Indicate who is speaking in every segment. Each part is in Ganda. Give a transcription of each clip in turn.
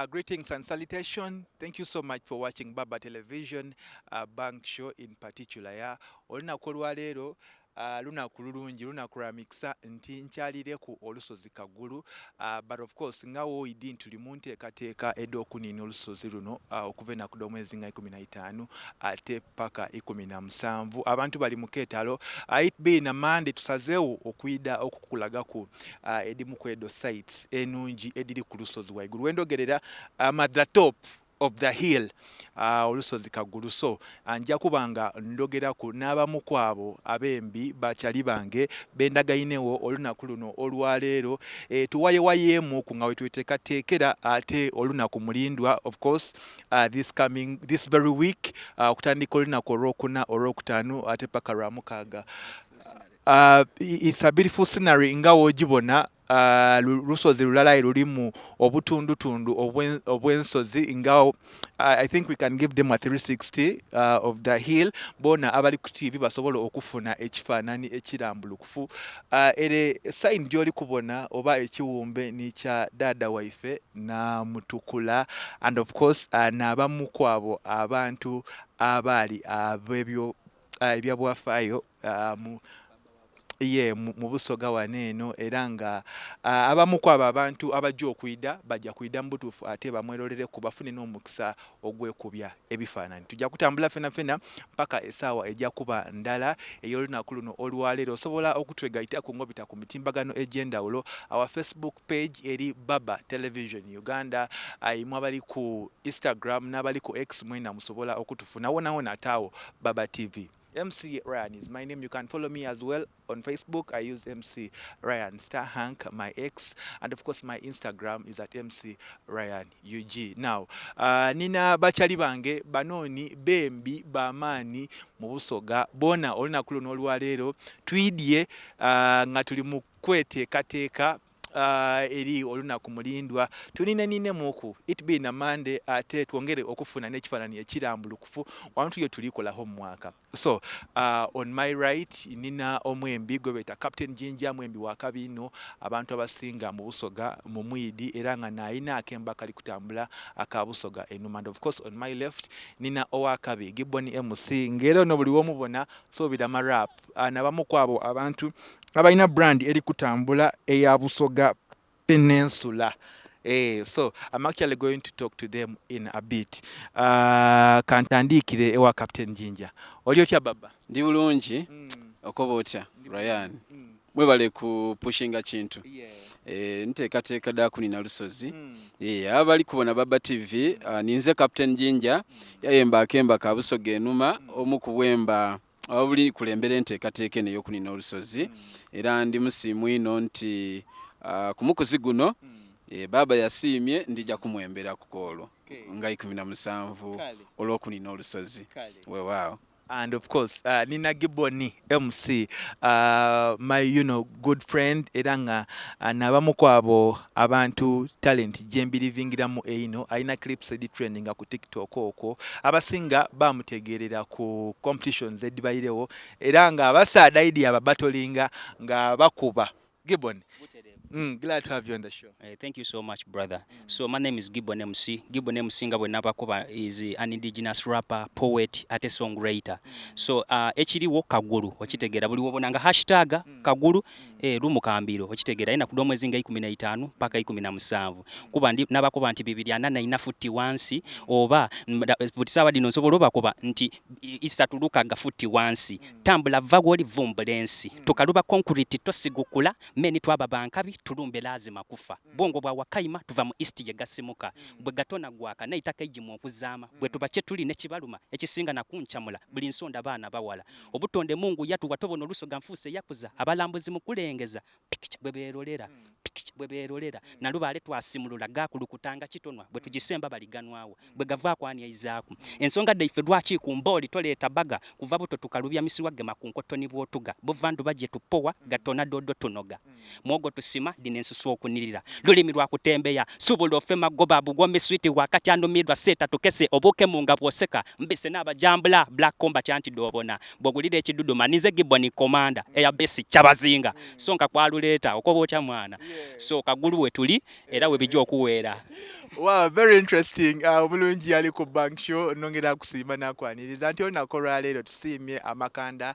Speaker 1: Greetings and salutation. Thank you so much for watching Baba Television, Bank Show in particular. Ya olunaku olwaleero lunaku lulungi lunaku lwa mikisa nti nkyalire ku olusozi Kagulu, but of course nga woyidi ntuli mu nteekateeka ed'okuniina olusozi luno okuva ennaku d'omwezi nga 15 ate paka 17 abantu bali mu keetalo. It being a Monday tusazeewo okuyida okukulagaku edimu ku edo sites enungi ediri ku lusozi waigulu wendogerera at the top of the hill olusozi Kagulu. So nja kubanga ndogeraku n'abamu ku abo abembi bakyali bange bendagayinewo olunaku luno olwaleero tuwayewayeemu ku nga wetweteekateekera ate olunaku mulindwa of course this very week okutandika olunaku olwokuna olwokutaano ate paka lwamukaaga. It's a beautiful scenery nga wogibona. Lusozi lulala lulimu obutundutundu obwensozi nga I think we can give them a 360 of the hill. Bona abali ku TV basobola okufuna ekifaananyi ekirambulukufu. Ere sign gy'oli kubona oba ekiwumbe nikya dada waife na mutukula and of course n'abamu ku abo abantu abaali ab'ebyo ebyabwafaayo mu Busoga waneeno era nga abamu ku abo abantu abajja okuyida bajja kuyida mu butuufu ate bamwerolere ku bafune n'omukisa ogwekubya ebifaananyi. Tujja kutambula fenafena mpaka essaawa ejja kuba ndala ey'olunaku luno olwaleero. Osobola okutwegayita ku ngobita ku mitimbagano egy'enjawulo. Our Facebook page eri Baba Television Uganda, imwe abali ku Instagram n'abali ku X mwena musobola okutufuna wona ataawo Baba TV. MC Ryan is my name. You can follow me as well on Facebook. I use MC Ryan Star Hank, my ex, and of course my Instagram is at MC Ryan UG. Now, nina bachali bange banoni bembi bamani mu Busoga bona olunaku luno olwaleero twidye nga tuli mu kweteekateeka eri olunaku mulindwa tuninenine muku it being a Monday ate twongere okufuna n'ekifaananyi ekirambulukufu wantu yo tulikolaho mu mwaka. So on my right nina omwembi gwe beta Captain Jinja, mwembi wa kabino abantu abasinga mu Busoga mu Mwidi era nga naayina akemba kali kutambula aka Busoga enuma. And of course on my left nina owakabi Gibbon MC ngero no buli womubona so bidama rap nabamu kwabo abantu abalina brand eri kutambula eya Busoga Peninsula. So I'm actually going to talk to them in a bit. Kantandikire ewa Captain Jinja. Oli otya baba?
Speaker 2: Ndi bulungi okoba otya Ryan. Mwebale ku pushinga kintu. Nteekateeka dda kunina lusozi. Abali kubona Baba TV ninze Captain Jinja yayemba akemba ka Busoga enuma omu ku bwemba abuli kulembera enteekateeka eno ey'okunina olusozi era ndi musiimu ino nti ku mukozi guno baba yasiimye ndijja kumwembera ku koolo nga 17 olw'okunina olusozi weewaawo.
Speaker 1: And of course nina Gibbon MC my good friend era nga nabamu kwabo abantu talent jembirivingiramu eino aina clips edi trending ku TikTok okwo abasinga bamutegerera ku competitions edibayirewo era nga abasaada idea babattlinga nga bakuba. Gibbon, glad to have you on the show.
Speaker 3: Thank you so much, brother. So my name is Gibbon MC. Gibbon MC nga bwenabakuba is an indigenous rapper, poet, ate songwriter. So ekiriwo Kagulu okitegera buli wobona nga hashtag Kagulu lumukambiro okitegera ina kudwa mwezi nga 15 paka 17 kuba ndi nabakuba nti 244 futi wansi oba butisawa dino nsobola bakuba nti isatuluka ga futi wansi tambula vagoli vumbulensi tukaluba concrete tosigukula meni twaba bankabi tulumbe lazima kufa bongo bwa wakaima tuva mu east ye gasimuka bwe gatona gwaka naitaka ejimu okuzama bwe tubache tuli ne kibaluma ekisinga na kunchamula buli nsonda bana bawala obutonde Mungu yatu watobo no Lusoga nfuse yakuza abalambuzi mukulengeza pikicha bweberolera na lubale twasimulula gakulukutanga kitonwa bwe tugisemba baliganwawo bwe gava kwani yaizaku ensonga daife dwachi ku mboli toleta baga kuva buto tukalubya misiwage makunkoto ni bwotuga buvandu baje tupowa gatona dodo tunoga mwogo tusima dinensusu okunirira lulimi lwa kutembeya subulo fema goba bugome switi wakati ando midwa seta tukese obuke munga bwoseka mbise n'abajambula Black Combat Antidobona bogulire ekidudu manize Gibbon commander eya base chabazinga sonka kwaluleta okobo cha mwana so Kagulu we tuli era we bijjo okuwera
Speaker 1: Wow, very interesting. Bulungi ali ku bank show nongera kusiima nakwaniriza nti olunaku olwaleero tusiimye amakanda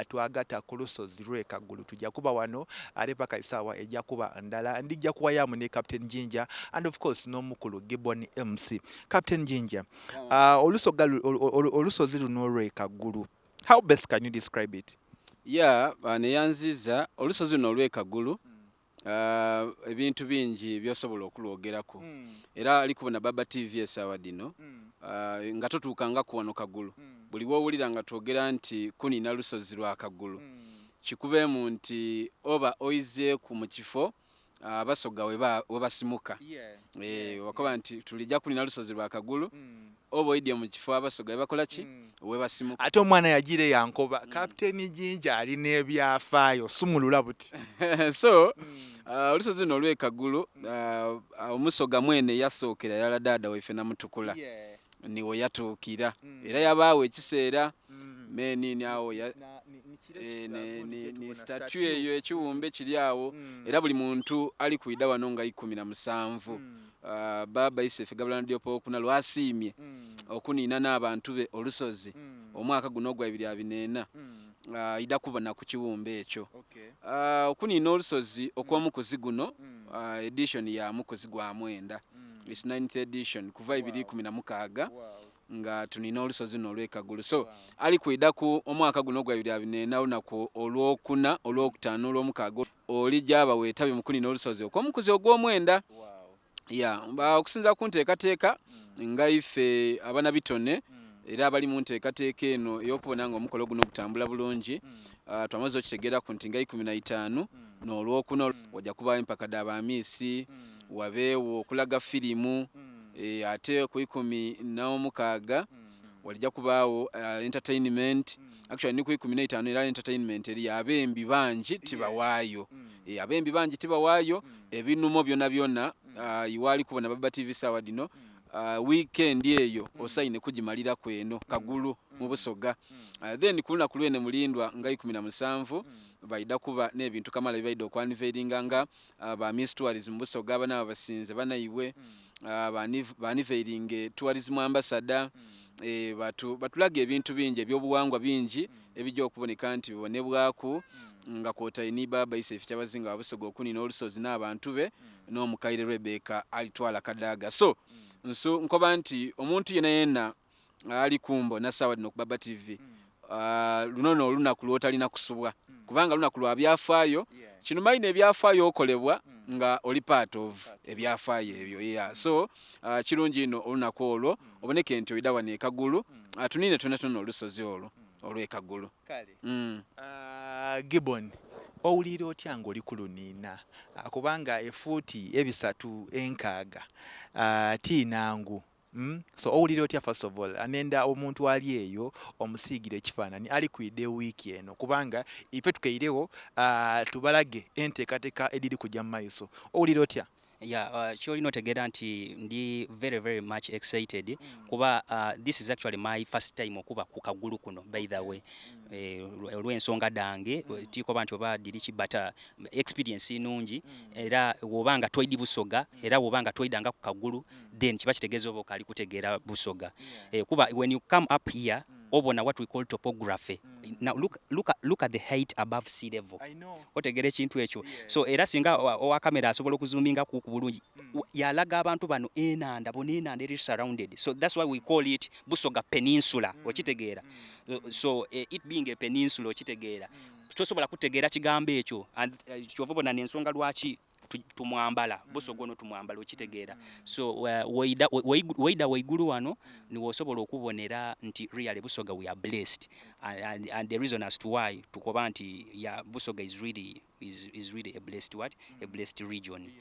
Speaker 1: twagatta ku lusozi lw'Ekaggulu. Tujja kuba wano ate paka isaawa ejja kuba ndala. Ndijja kuwayamu ne Captain Jinja and of course n'omukulu Gibbon MC. Captain Jinja, olusozi luno olw'Ekaggulu, how best can you describe it?
Speaker 2: Yeah, neyanziza olusozi luno olw'Ekaggulu ebintu bingi byosobola okulwogerako era alikubona Baba TV esaawa dino nga totuukanga ku wano Kaggulu buli woowulira nga twogera nti kunina lusozi lwa Kaggulu kikubeemu nti oba oyizeeku mu kifo abasoga we basimuka wakoba nti tulijja kunina lusozi lwa Kaggulu oba oyidde mu kifo abasoga bakola ki we basimuka ate
Speaker 1: omwana yagire yankoba Captain Jinja alina ebyafaayo sumulula buti
Speaker 2: so olusozi luno olw'Ekaggulu omusoga mwene yasookera yala dada waife Namutukula niwe yatuukira era yabaawo ekiseera menini awo ni statue eyo ekiwumbe kiri awo era buli muntu ali kwida wano nga 17 Baba Isefe Gabulana Diopo okuna lwasiimye okuniina n'abantu be olusozi omwaka guno gwa 2024 ida kubona ku kiwumbe ekyo okuniina olusozi okw'omukozi guno edition ya mukozi gwa mwenda is 9th edition kuva 2016 nga tunina olusozi luno olw'Ekaggulu so ali kwida ku omwaka guno gwa 2024 olunaku olwokuna olwokutaano olwomukaaga olijja abaweetabi mu kunina olusozi okw'omukozi ogw'omwenda okusinza ku nteekateeka nga ife abana bitone era abali mu nteekateeka eno ey'okubona nga omukolo guno gutambula bulungi twamaze okitegeerako nti nga 15 n'olwokuna wajja kubawo empaka abamiisi wabeewo okulaga firimu ate ku 16 walijja kubaawo entertainment actually ni ku 15 era entertainment eri abembi bangi tibawaayo abembi bangi tibawaayo ebinumo byonna iwali kubona Baba TV sawa dino weekend eyo osaine kugimalira kweno Kaggulu mu Busoga then kuluna kulwene mulindwa nga 17 baida kuba n'ebintu kamala baida okwaniveringa nga ba Miss Tourism Busoga abana abasinze banaiwe baniveringe tourism ambassador batulaga ebintu bingi ebyobuwangwa bingi ebijja okuboneka nti bibonebwaku nga kwotaini Baba Isefe Kyabazinga Busoga okunina olusozi n'abantu be n'omukaire Rebecca alitwala Kadaga so nkoba nti omuntu yena ali kumbo na sawa dino ku Baba TV lunono olunaku lwotalina kusubwa kubanga lunaku lwa byafaayo kino maine ebyafaayo okolebwa nga oli part of ebyafaayo ebyo so kirungi ino olunaku olwo oboneke nti oida wano Ekaggulu tunine tonatono olusozi olwo olw'Ekaggulu
Speaker 1: Gibbon owulira otya ng'oli ku luniina kubanga efuuti 3 tiinangu so owulira otya first of all anenda omuntu ali eyo omusiigira ekifaananyi ali kwidde wiiki eno kubanga ife tukeirewo tubalage enteekateeka ediri kujja mu maaso owulira otya
Speaker 3: kyolina otegeera nti ndi very much excited kuba this is actually my first time okuba ku Kaggulu kuno by the way olw'ensonga dange tikoba nti oba diriki but experience nungi era wobanga twaidi Busoga era wobanga twaidanga ku Kaggulu then kiba kitegeeza oba okali kutegeera Busoga kuba when you come up here obona what we call topography now look at the height above sea level otegeera ekintu ekyo so era singa owa kamera asobola okuzoominga ku bulungi yalaga abantu bano enanda eri surrounded so that's why we call it Busoga Peninsula okitegeera so it being a peninsula okitegeera tosobola kutegeera kigambo ekyo kyova bona n'ensonga lwaki tumwambala Busoga ono tumwambala okitegeera so waida waigulu wano niwo osobola okubonera nti really Busoga we are blessed and the reason as to why tukoba nti Busoga is really a blessed region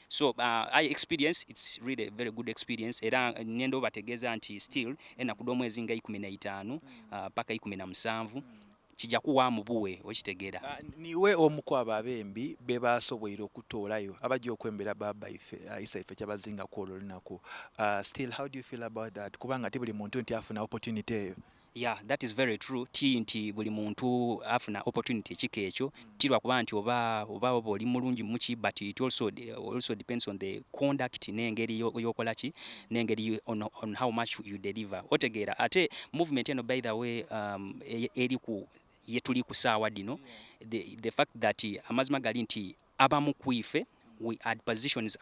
Speaker 3: so I experience it's really a very good experience era nendo bategeeza nti still enakudo mwezi nga 15 paka 17 kijja kuwaamu buwe okitegeera
Speaker 1: niwe omukwaba abembi bebasobwera okutoolayo abajja okwembera Baba Isefe Kyabazinga ku olwo lunaku still how do you feel about that kubanga tibuli muntu nti afuna opportunity eyo
Speaker 3: Yeah, that is very true. Nti buli muntu afuna opportunity ekika ekyo tirwa kuba nti oba oli mulungi muki, but it also depends on the conduct n'engeri yokola ki n'engeri on how much you deliver. Otegeera ate movement eno by the way eri ku yetuli ku saawa dino, the fact that amazima gali nti abamu kwife we had positioned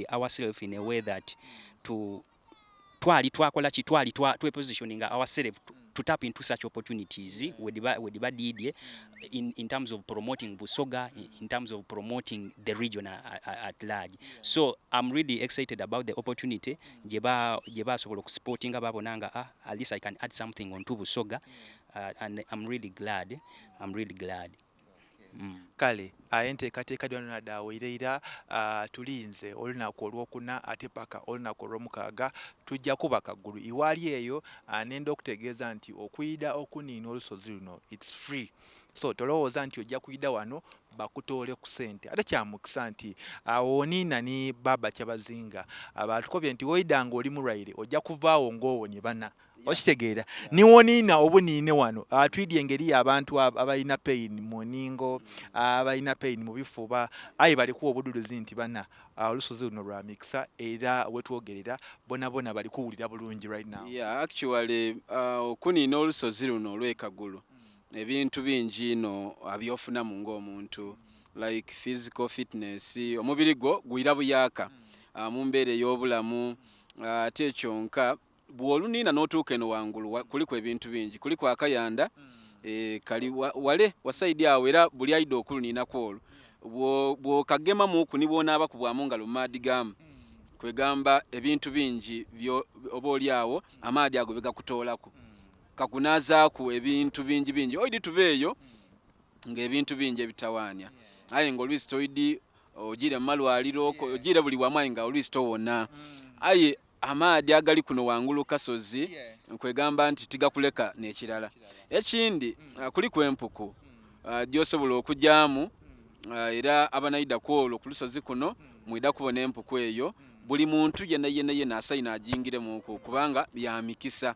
Speaker 3: ourselves in a way that twali positioning ourselves to tap into such opportunities with didye in terms of promoting Busoga, in terms of promoting the region at large. So I'm really excited about the opportunity jeba sobola supporting ababonanga at least I can add something on to Busoga, and I'm really glad.
Speaker 1: Kale enteekateeka lyonna nadaaweerera tulinze olunaku olwokuna ate paka olunaku olwomukaaga tujja kuba kaggulu iwaali eyo. Nenda okutegeeza nti okuyida okuniina olusozi luno it's free, so tolowooza nti ojja kuyida wano bakutoole ku ssente. Ate kyamukisa nti oniina ni Baba Kyabazinga batukobye nti woyidanga oli mulwaire ojja kuvaawo ng'owonye bana. Okitegeera niwoniina obuniine wano twidye engeri abantu abalina pain mu nningo, abalina pain mu bifuba, aye balikuwa obududuzi nti bana olusozi luno lwa mikisa era wetwogerera bonabona bali kuwulira bulungi right now.
Speaker 2: Yeah, actually okuniina olusozi luno olw'ekagulu ebintu bingi ino abyofunamu ng'omuntu, like physical fitness, omubiri gwo gwira buyaaka mu mbeera ey'obulamu. Ate kyonka bw'oluniina n'otuuka eno wangulu kuliko ebintu bingi, kuliko akayanda kali wale wasaidi awo, era buli ayida okuluniinako olwo bw'okagemamu oku nibwonaaba kubwamu ngalo mu maadi gamu, kwegamba ebintu bingi oba oli awo amaadi ago begakutoolako kakunaazaku ebintu bingi oidi tubeeyo ng'ebintu bingi ebitawaanya, aye ng'olwisi toidi ogire mu malwaliro, ogire buli wamu aye nga olwisi towona. Aye amaadi agali kuno wangulu kasozi nkwegamba nti tigakuleka n'ekirala. Ekindi kuliko empuku gy'osobola okujyamu, era abanayida kwolwo ku lusozi kuno mwida kubona empuku eyo. Buli muntu yenna asayina agingiremu kubanga bya mikisa.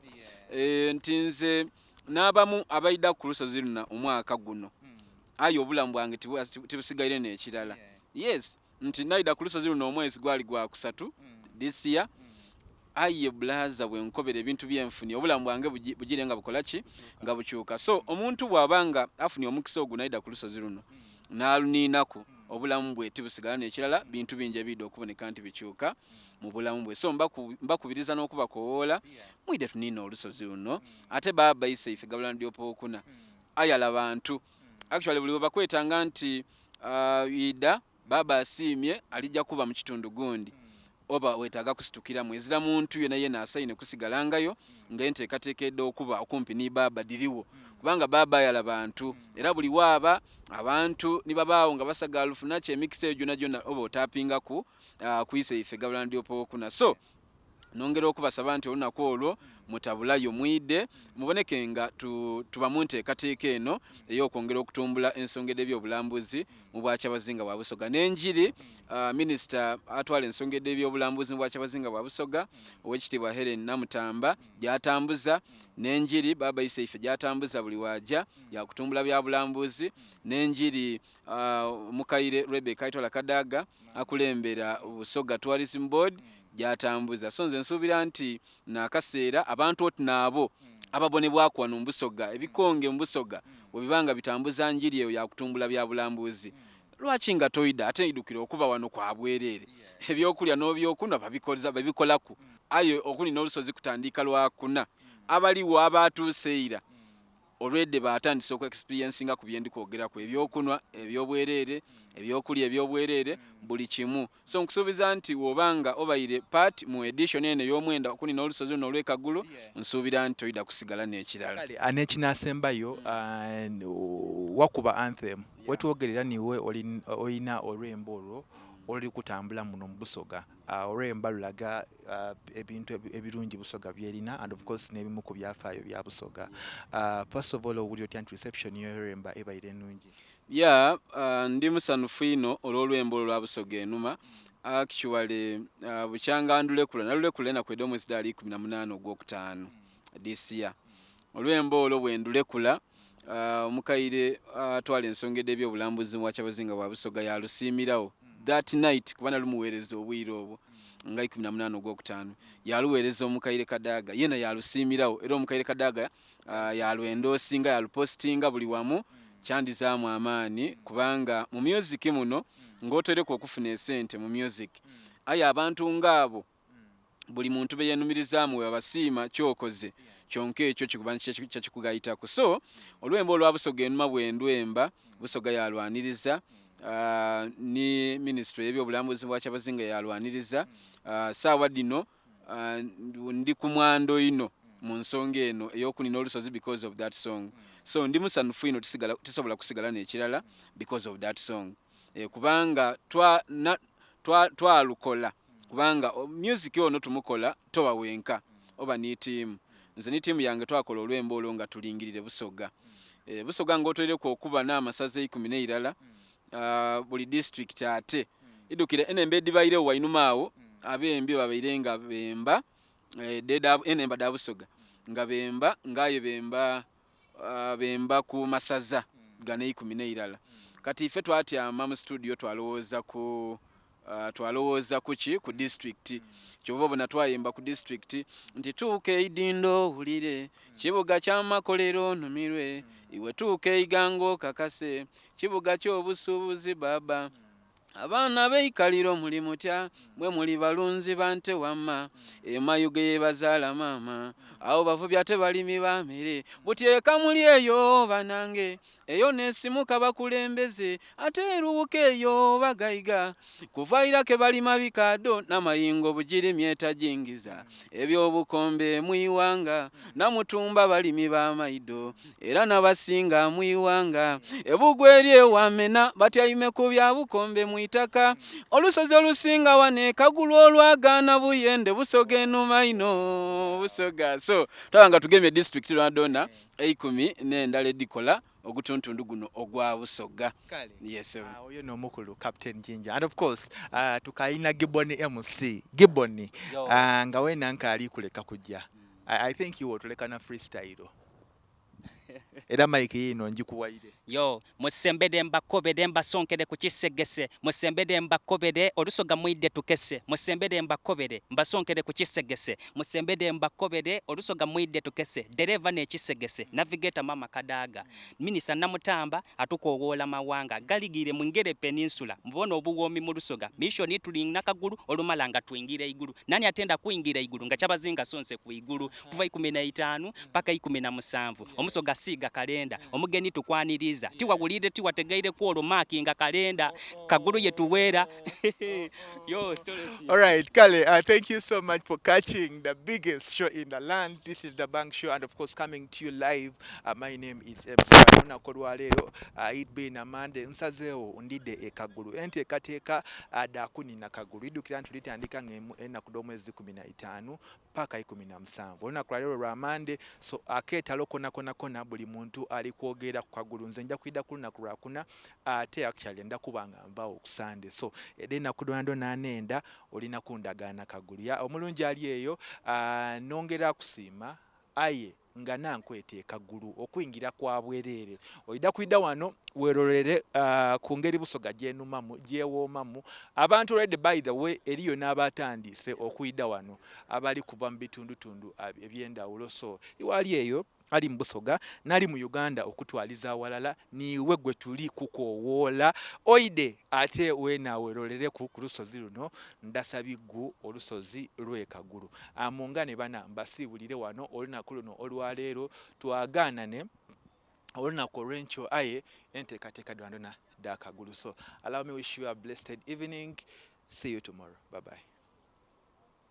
Speaker 2: Nti nze n'abamu abayida ku lusozi luno omwaka guno aye obulamu bwange tibusigaire n'ekirala. Yes, nti nayida ku lusozi luno omwezi gwali gwa kusatu this year. Aye blaza bwenkobera ebintu byenfuni obulamu bwange bugire nga bukola ki nga bukyuka. So omuntu bw'abanga afunye omukisa ogwo nayida ku lusozi luno n'aluniinaku, obulamu bwe tibusigala n'ekirala, bintu bingi ebidde okuboneka nti bikyuka mu bulamu bwe. So mbakubiriza n'okubakowoola mwide tuniina olusozi luno. Ate Baba Isaife Gabula Ndiopokuna ayala bantu actually buli bakwetanga nti ida Baba asiimye alijja kuba mu kitundu gundi oba wetaaga kusitukira mwezira muntu yenna asayine kusigalangayo ng'enteekateekedde okuba okumpi ni Baba diriwo, kubanga Baba ayala bantu, era buli waaba abantu nibabaawo nga basagala lufuna kye emikisa eyo gyonna oba otapingaku ku Isaife Gabula Ndiopokuna. So nongera okubasaba nti olunaku olwo mutabulayo mwide muboneke nga tuba mu nteekateeka eno ey'okwongera okutumbula ensonga y'ebyobulambuzi mu Bwakyabazinga bwa Busoga. N'enjiri minisita atwala ensonga y'ebyobulambuzi mu Bwakyabazinga bwa Busoga Oweekitiibwa Helen Namutamba gy'atambuza, n'enjiri Baba Isaife gy'atambuza buli waajja yakutumbula bya bulambuzi, n'enjiri Mukaire Rebecca Aitola Kadaga akulembera Busoga Tourism Board gyatambuza. So nze nsuubira nti n'akaseera abantu oti naabo ababonebwaku wano mu Busoga, ebikonge mu Busoga webibanga bitambuza njiri eyo yakutumbula bya bulambuzi, lwaki nga toyida ate idukira okuba wano kwa bwereere ebyokulya n'ebyokunywa babikolaku. Aye okuniina olusozi kutandika lwakuna, abaliwo abatuuseera olwedde batandise oku experiencinga ku byendi kwogeraku, ebyokunywa, ebyobwereere, ebyokulya ebyobwereere, buli kimu. So nkusuubiza nti wobanga obaire part mu edition eno ey'omwenda okuniina olusozi luno olw'ekagulu, nsuubira nti toyida kusigala n'ekirala.
Speaker 1: N'ekinaasembayo wakuba anthem wetwogerera niwe olina olwemba olwo oli kutambula muno mu Busoga, olwemba lulaga ebintu ebirungi Busoga byerina and of course n'ebimu ku byafaayo bya Busoga. First of all owulira otya nti reception y'olwemba ebaire ennungi?
Speaker 2: Yeah, ndi musanufu ino olw'olwemba olwo lwa Busoga enuma. Actually bukyanga ndulekula nalulekula enaku edda omwezi ddaali 18 ogwokutaano this year. Olwembo olwo bwendulekula Mukaire atwala ensonga ed'ebyobulambuzi mu Wakyabazinga bwa Busoga yalusiimirawo that night kuba nalumuweereza obwire obwo nga 18 ogwokutaano yaluweereza Omukaire Kadaga yena yalusiimirawo era Omukaire Kadaga yalwendoosinga yalupostinga buli wamu kyandizaamu amaani kubanga mu music muno ng'otereka okufuna esente mu music aye abantu ng'abo buli muntu be yenumirizaamu we babasiima kyokoze kyonka ekyo kikuba kyakikugayitako so olwembo olwa Busoga enuma bwendwemba Busoga yalwaniriza ni ministry y'ebyobulambuzi bwa Kyabazinga yalwaniriza saawa dino ndi ku mwando ino mu nsonga eno ey'okunina olusozi because of that song so ndi musanhufu ino tisobola kusigala n'ekirala because of that song kubanga twalukola kubanga music ono tumukola toba wenka oba ni team nze ni team yange twakola olwembo olwo nga tulingirire Busoga Busoga ng'otolereko okuba n'amasaza 14 buli district ate idukire enembe dibaire wainumaawo abembi babaire nga bemba enemba da Busoga nga bemba ngaye bemba ku masaza gane 14 kati ife twatyama mu studio twalowooza ku district kyova bona twayimba ku district nti tuuke idindo hulire kibuga ky'amakolero numirwe iwe tuuke igango kakase kibuga ky'obusuubuzi baba abaana beikaliro muli mutya mwe muli balunzi bante wamma emayuge yebazaala maama awo bavubya tebalimi bamere butyeka muli eyo banange eyo nesimuka bakulembeze ate erubuka eyo bagayiga kuvaira ke balima bikado n'amayingo bugiri myeta jingiza ebyobukombe mwiwanga namutumba balimi b'amaido era n'abasinga mwiwanga ebugwerye wamena batyayime ku bya bukombe mwitaka olusozi olusinga wane kagulu olwagaana buyende Busoga enuma ino Busoga so twanga tugemye district lwadona 10 n'endala edikola ogutuntundu guno ogwa Busoga yes
Speaker 1: oyo n'omukulu Captain Jinja and of course tukayina Gibbon MC Gibbon nga wena nkali kuleka kujja I think you otuleka na freestyle era mike yino njikuwaire
Speaker 3: yo musembede mbakobede mbasonkede ku kisegese musembede mbakobede olusoga mwide tukese musembede mbakobede mbasonkede ku kisegese musembede mbakobede olusoga mwide tukese dereva ne kisegese navigator mama Kadaga minister namutamba atukowola mawanga galigire mwingere peninsula mbona obuwomi mu Lusoga mission tulinga kagulu olumalanga twingire iguru nani atenda kuingira iguru nga Kyabazinga sonse ku iguru kuva 15 paka 17 omusoga siga kalenda omugeni tukwaniriza tiwagulide tiwategeire ku olumaki nga kalenda kagulu yetuwera yo
Speaker 1: all right Kale thank you so much for catching the biggest show in the land. This is the Bank Show and of course coming to you live. My name is Ebsa Kolwalero. It been a Monday nsazeo ndide ekagulu ente kateka adakuni na kagulu idukira ntulitandika ngemu enakudo mwezi 15 paka 17 olunaku lwa lwa Monday so aketalo kona buli muntu ali kwogera ku kagulu nze nja kwida ku lunaku lwa kuna ate actually ndakubanga mbao ku Sunday so edena kudondo nanenda olina kundagana kagulu ya omulungi ali eyo nongera kusima aye nga nankwete kagulu okuyingira kwa bwerere oida kwida wano werolere ku ngeri Busoga gyenumamu gyewomamu abantu already by the way eriyo n'abatandise okuyida wano abali kuva mu bitundu ebyendawulo so iwali eyo ali mu Busoga nali mu Uganda okutwaliza awalala niwe gwe tuli kukowola oide ate wena werolere ku lusozi luno ndasabiggu olusozi lw'ekagulu amungane bana mbasibulire wano olunaku luno olwaleero twaganane olunaku olw'enkyo aye enteekateeka dwandona dakagulu so allow me wish you a blessed evening. See you tomorrow. Bye bye.